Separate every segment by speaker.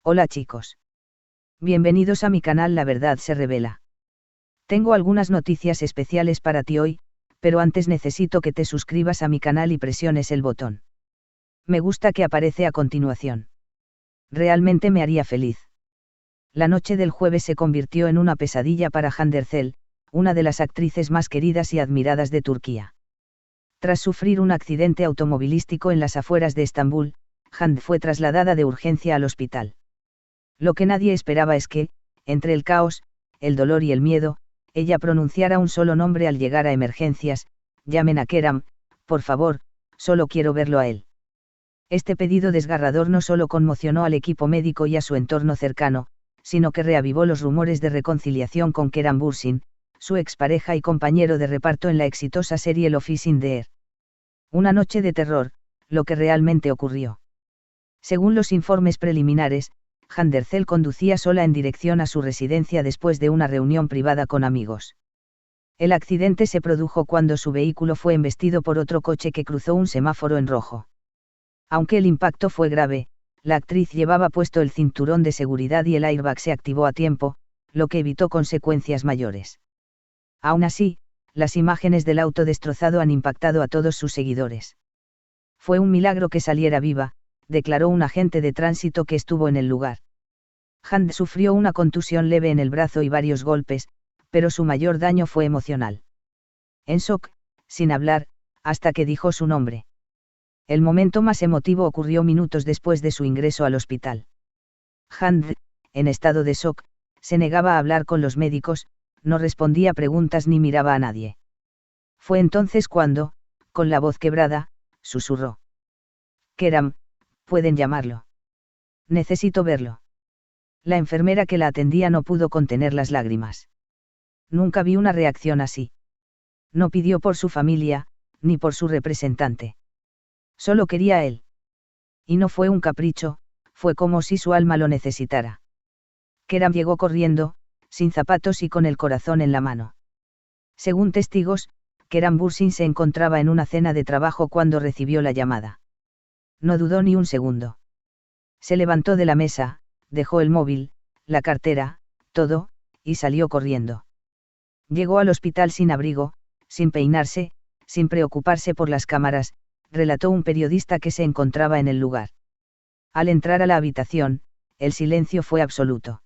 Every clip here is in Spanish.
Speaker 1: Hola chicos. Bienvenidos a mi canal La Verdad se Revela. Tengo algunas noticias especiales para ti hoy, pero antes necesito que te suscribas a mi canal y presiones el botón me gusta que aparece a continuación. Realmente me haría feliz. La noche del jueves se convirtió en una pesadilla para Hande Erçel, una de las actrices más queridas y admiradas de Turquía. Tras sufrir un accidente automovilístico en las afueras de Estambul, Hande fue trasladada de urgencia al hospital. Lo que nadie esperaba es que, entre el caos, el dolor y el miedo, ella pronunciara un solo nombre al llegar a emergencias: llamen a Kerem, por favor, solo quiero verlo a él. Este pedido desgarrador no solo conmocionó al equipo médico y a su entorno cercano, sino que reavivó los rumores de reconciliación con Kerem Bürsin, su expareja y compañero de reparto en la exitosa serie El Office in the Air. Una noche de terror, lo que realmente ocurrió. Según los informes preliminares, Hande Erçel conducía sola en dirección a su residencia después de una reunión privada con amigos. El accidente se produjo cuando su vehículo fue embestido por otro coche que cruzó un semáforo en rojo. Aunque el impacto fue grave, la actriz llevaba puesto el cinturón de seguridad y el airbag se activó a tiempo, lo que evitó consecuencias mayores. Aún así, las imágenes del auto destrozado han impactado a todos sus seguidores. Fue un milagro que saliera viva, declaró un agente de tránsito que estuvo en el lugar. Hande sufrió una contusión leve en el brazo y varios golpes, pero su mayor daño fue emocional. En shock, sin hablar, hasta que dijo su nombre. El momento más emotivo ocurrió minutos después de su ingreso al hospital. Hande, en estado de shock, se negaba a hablar con los médicos, no respondía preguntas ni miraba a nadie. Fue entonces cuando, con la voz quebrada, susurró: Kerem, pueden llamarlo. Necesito verlo. La enfermera que la atendía no pudo contener las lágrimas. Nunca vi una reacción así. No pidió por su familia, ni por su representante. Solo quería a él. Y no fue un capricho, fue como si su alma lo necesitara. Kerem llegó corriendo, sin zapatos y con el corazón en la mano. Según testigos, Kerem Bürsin se encontraba en una cena de trabajo cuando recibió la llamada. No dudó ni un segundo. Se levantó de la mesa, dejó el móvil, la cartera, todo, y salió corriendo. Llegó al hospital sin abrigo, sin peinarse, sin preocuparse por las cámaras, relató un periodista que se encontraba en el lugar. Al entrar a la habitación, el silencio fue absoluto.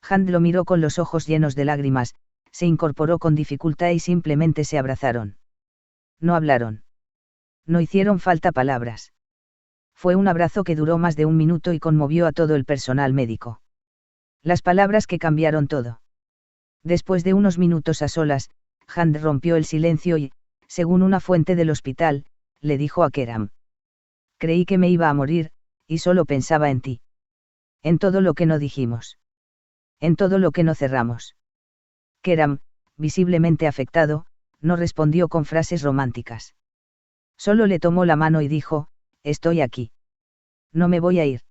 Speaker 1: Hande lo miró con los ojos llenos de lágrimas, se incorporó con dificultad y simplemente se abrazaron. No hablaron. No hicieron falta palabras. Fue un abrazo que duró más de un minuto y conmovió a todo el personal médico. Las palabras que cambiaron todo. Después de unos minutos a solas, Hande rompió el silencio y, según una fuente del hospital, le dijo a Kerem: creí que me iba a morir, y solo pensaba en ti. En todo lo que no dijimos. En todo lo que no cerramos. Kerem, visiblemente afectado, no respondió con frases románticas. Solo le tomó la mano y dijo: estoy aquí. No me voy a ir.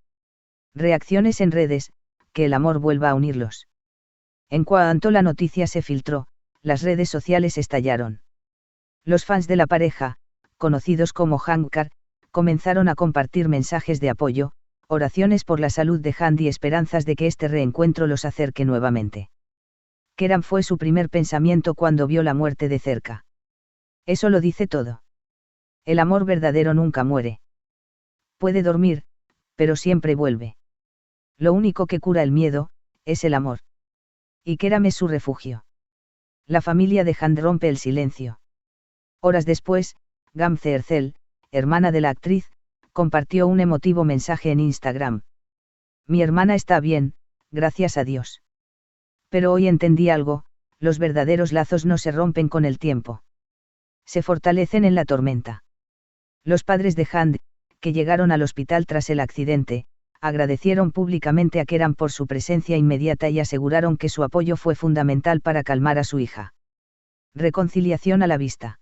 Speaker 1: Reacciones en redes: que el amor vuelva a unirlos. En cuanto la noticia se filtró, las redes sociales estallaron. Los fans de la pareja, conocidos como Hankar, comenzaron a compartir mensajes de apoyo, oraciones por la salud de Hande y esperanzas de que este reencuentro los acerque nuevamente. Kerem fue su primer pensamiento cuando vio la muerte de cerca. Eso lo dice todo. El amor verdadero nunca muere. Puede dormir, pero siempre vuelve. Lo único que cura el miedo, es el amor. Y Kerem es su refugio. La familia de Hande rompe el silencio. Horas después, Gamze Erçel, hermana de la actriz, compartió un emotivo mensaje en Instagram. Mi hermana está bien, gracias a Dios. Pero hoy entendí algo: los verdaderos lazos no se rompen con el tiempo. Se fortalecen en la tormenta. Los padres de Hande, que llegaron al hospital tras el accidente, agradecieron públicamente a Kerem por su presencia inmediata y aseguraron que su apoyo fue fundamental para calmar a su hija. Reconciliación a la vista.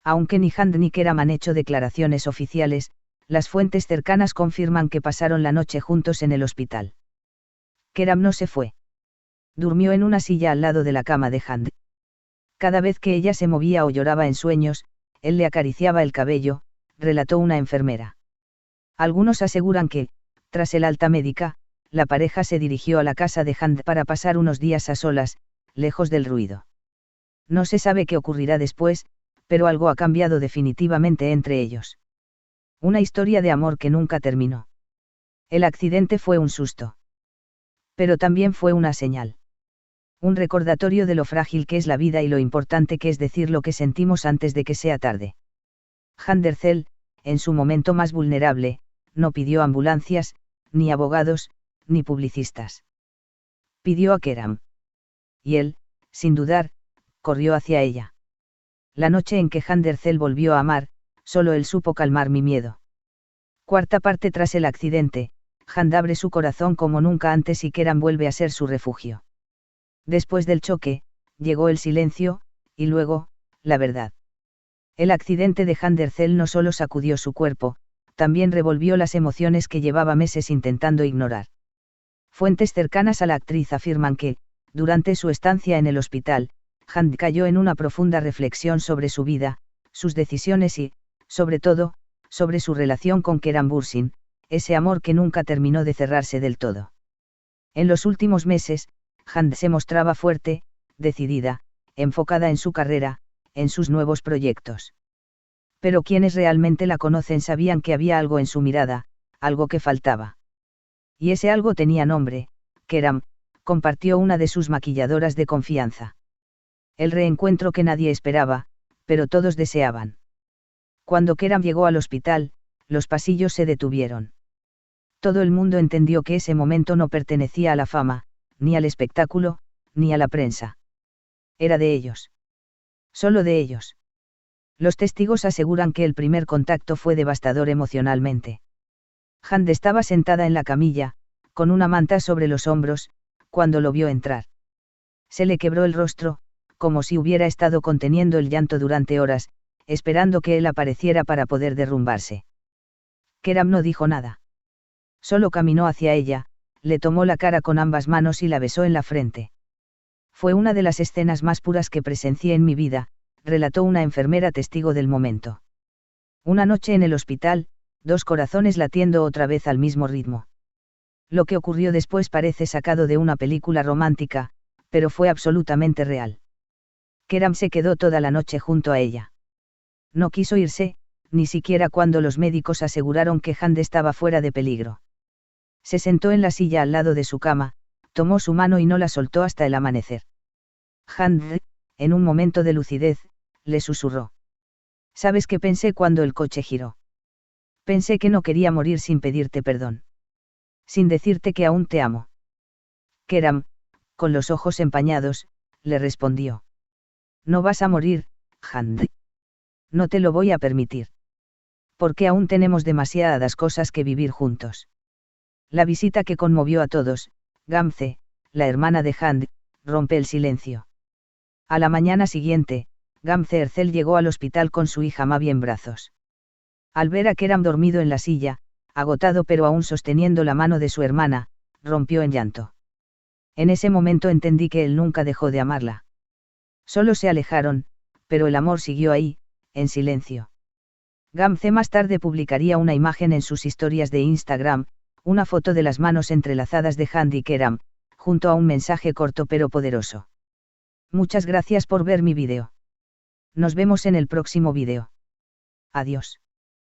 Speaker 1: Aunque ni Hande ni Kerem han hecho declaraciones oficiales, las fuentes cercanas confirman que pasaron la noche juntos en el hospital. Kerem no se fue. Durmió en una silla al lado de la cama de Hande. Cada vez que ella se movía o lloraba en sueños, él le acariciaba el cabello, relató una enfermera. Algunos aseguran que, tras el alta médica, la pareja se dirigió a la casa de Hand para pasar unos días a solas, lejos del ruido. No se sabe qué ocurrirá después, pero algo ha cambiado definitivamente entre ellos. Una historia de amor que nunca terminó. El accidente fue un susto. Pero también fue una señal. Un recordatorio de lo frágil que es la vida y lo importante que es decir lo que sentimos antes de que sea tarde. Handercel, en su momento más vulnerable, no pidió ambulancias, ni abogados, ni publicistas. Pidió a Keram. Y él, sin dudar, corrió hacia ella. La noche en que Handercel volvió a amar, solo él supo calmar mi miedo. Cuarta parte tras el accidente, Hand abre su corazón como nunca antes y Keram vuelve a ser su refugio. Después del choque, llegó el silencio, y luego, la verdad. El accidente de Handercel no solo sacudió su cuerpo, también revolvió las emociones que llevaba meses intentando ignorar. Fuentes cercanas a la actriz afirman que, durante su estancia en el hospital, Hand cayó en una profunda reflexión sobre su vida, sus decisiones y, sobre todo, sobre su relación con Keram Bürsin, ese amor que nunca terminó de cerrarse del todo. En los últimos meses, Hand se mostraba fuerte, decidida, enfocada en su carrera, en sus nuevos proyectos. Pero quienes realmente la conocen sabían que había algo en su mirada, algo que faltaba. Y ese algo tenía nombre, Keram, compartió una de sus maquilladoras de confianza. El reencuentro que nadie esperaba, pero todos deseaban. Cuando Keram llegó al hospital, los pasillos se detuvieron. Todo el mundo entendió que ese momento no pertenecía a la fama, ni al espectáculo, ni a la prensa. Era de ellos. Solo de ellos. Los testigos aseguran que el primer contacto fue devastador emocionalmente. Hand estaba sentada en la camilla, con una manta sobre los hombros, cuando lo vio entrar. Se le quebró el rostro, como si hubiera estado conteniendo el llanto durante horas, esperando que él apareciera para poder derrumbarse. Keram no dijo nada. Solo caminó hacia ella, le tomó la cara con ambas manos y la besó en la frente. Fue una de las escenas más puras que presencié en mi vida, relató una enfermera testigo del momento. Una noche en el hospital, dos corazones latiendo otra vez al mismo ritmo. Lo que ocurrió después parece sacado de una película romántica, pero fue absolutamente real. Keram se quedó toda la noche junto a ella. No quiso irse, ni siquiera cuando los médicos aseguraron que Hand estaba fuera de peligro. Se sentó en la silla al lado de su cama, tomó su mano y no la soltó hasta el amanecer. Hand, en un momento de lucidez, le susurró. ¿Sabes qué pensé cuando el coche giró? Pensé que no quería morir sin pedirte perdón. Sin decirte que aún te amo. Keram, con los ojos empañados, le respondió. No vas a morir, Hand. No te lo voy a permitir. Porque aún tenemos demasiadas cosas que vivir juntos. La visita que conmovió a todos, Gamze, la hermana de Hand, rompe el silencio. A la mañana siguiente, Gamze Ercel llegó al hospital con su hija Mavi en brazos. Al ver a Keram dormido en la silla, agotado pero aún sosteniendo la mano de su hermana, rompió en llanto. En ese momento entendí que él nunca dejó de amarla. Solo se alejaron, pero el amor siguió ahí, en silencio. Gamze más tarde publicaría una imagen en sus historias de Instagram, una foto de las manos entrelazadas de Hand y Keram, junto a un mensaje corto pero poderoso. Muchas gracias por ver mi vídeo. Nos vemos en el próximo vídeo. Adiós.